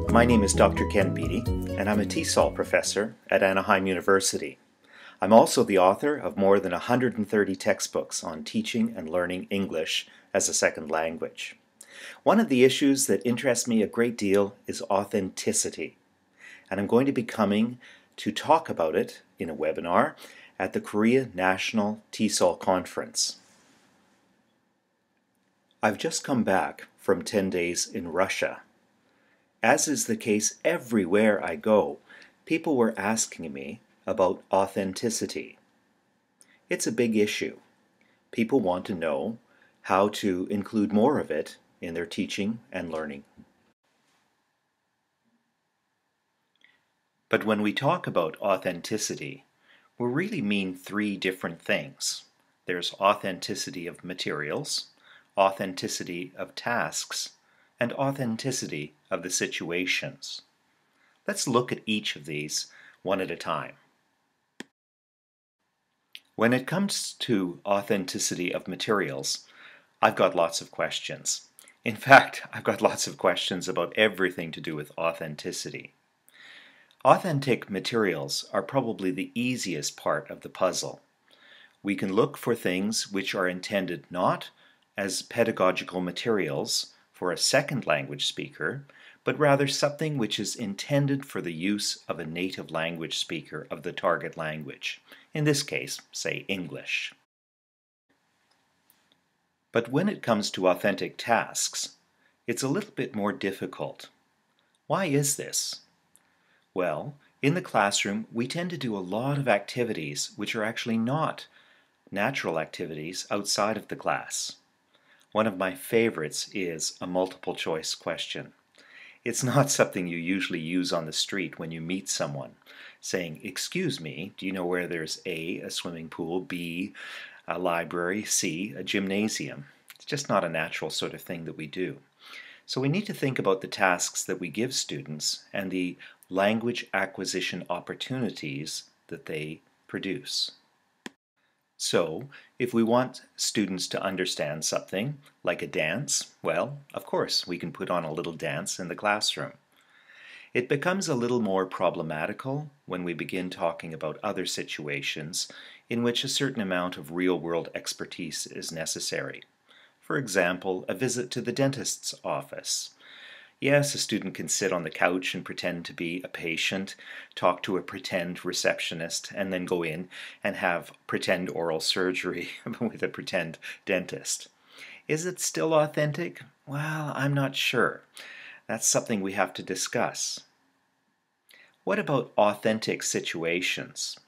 My name is Dr. Ken Beatty, and I'm a TESOL professor at Anaheim University. I'm also the author of more than 130 textbooks on teaching and learning English as a second language. One of the issues that interests me a great deal is authenticity, and I'm going to be coming to talk about it in a webinar at the Korea National TESOL Conference. I've just come back from 10 days in Russia. As is the case everywhere I go, people were asking me about authenticity. It's a big issue. People want to know how to include more of it in their teaching and learning. But when we talk about authenticity, we really mean three different things. There's authenticity of materials, authenticity of tasks, and authenticity of the situations. Let's look at each of these one at a time. When it comes to authenticity of materials, I've got lots of questions. In fact, I've got lots of questions about everything to do with authenticity. Authentic materials are probably the easiest part of the puzzle. We can look for things which are intended not as pedagogical materials for a second language speaker, but rather something which is intended for the use of a native language speaker of the target language, in this case, say English. But when it comes to authentic tasks, it's a little bit more difficult. Why is this? Well, in the classroom, we tend to do a lot of activities which are actually not natural activities outside of the class. One of my favorites is a multiple choice question. It's not something you usually use on the street when you meet someone, saying, "Excuse me, do you know where there's A, swimming pool, B, a library, C, a gymnasium?" It's just not a natural sort of thing that we do. So we need to think about the tasks that we give students and the language acquisition opportunities that they produce. So, if we want students to understand something, like a dance, well, of course, we can put on a little dance in the classroom. It becomes a little more problematical when we begin talking about other situations in which a certain amount of real-world expertise is necessary. For example, a visit to the dentist's office. Yes, a student can sit on the couch and pretend to be a patient, talk to a pretend receptionist, and then go in and have pretend oral surgery with a pretend dentist. Is it still authentic? Well, I'm not sure. That's something we have to discuss. What about authentic situations?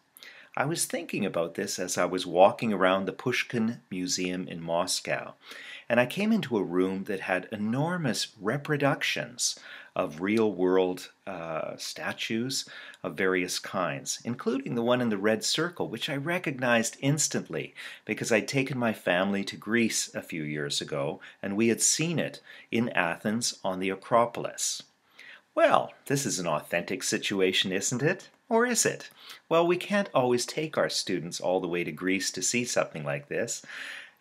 I was thinking about this as I was walking around the Pushkin Museum in Moscow, and I came into a room that had enormous reproductions of real-world statues of various kinds, including the one in the red circle, which I recognized instantly because I'd taken my family to Greece a few years ago, and we had seen it in Athens on the Acropolis. Well, this is an authentic situation, isn't it? Or is it? Well, we can't always take our students all the way to Greece to see something like this.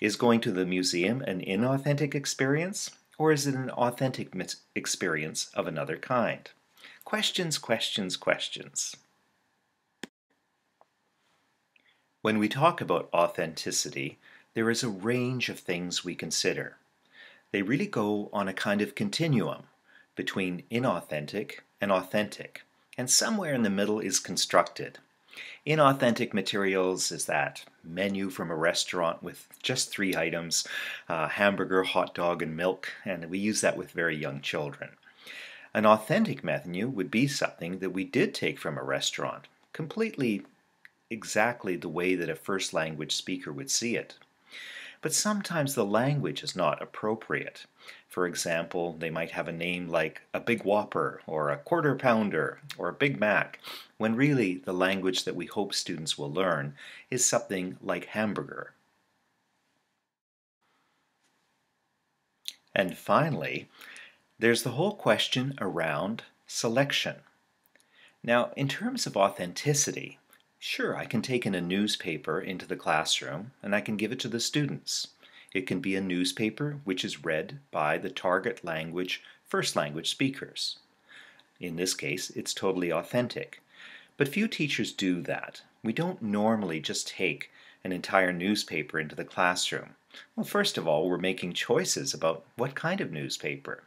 Is going to the museum an inauthentic experience, or is it an authentic experience of another kind? Questions, questions, questions. When we talk about authenticity, there is a range of things we consider. They really go on a kind of continuum between inauthentic and authentic, and somewhere in the middle is constructed. Inauthentic materials is that menu from a restaurant with just 3 items, hamburger, hot dog, and milk, and we use that with very young children. An authentic menu would be something that we did take from a restaurant, completely exactly the way that a first language speaker would see it. But sometimes the language is not appropriate. For example, they might have a name like a Big Whopper or a Quarter Pounder or a Big Mac, when really the language that we hope students will learn is something like hamburger. And finally, there's the whole question around selection. Now, in terms of authenticity, sure, I can take in a newspaper into the classroom and I can give it to the students. It can be a newspaper which is read by the target language, first language speakers. In this case, it's totally authentic. But few teachers do that. We don't normally just take an entire newspaper into the classroom. Well, first of all, we're making choices about what kind of newspaper.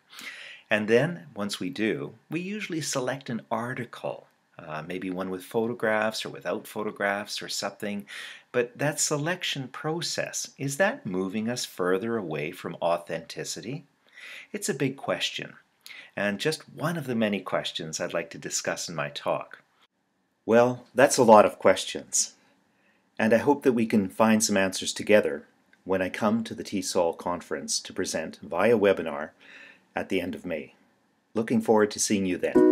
And then, once we do, we usually select an article, maybe one with photographs or without photographs or something. But that selection process, is that moving us further away from authenticity? It's a big question, and just one of the many questions I'd like to discuss in my talk. Well, that's a lot of questions, and I hope that we can find some answers together when I come to the TESOL conference to present via webinar at the end of May. Looking forward to seeing you then.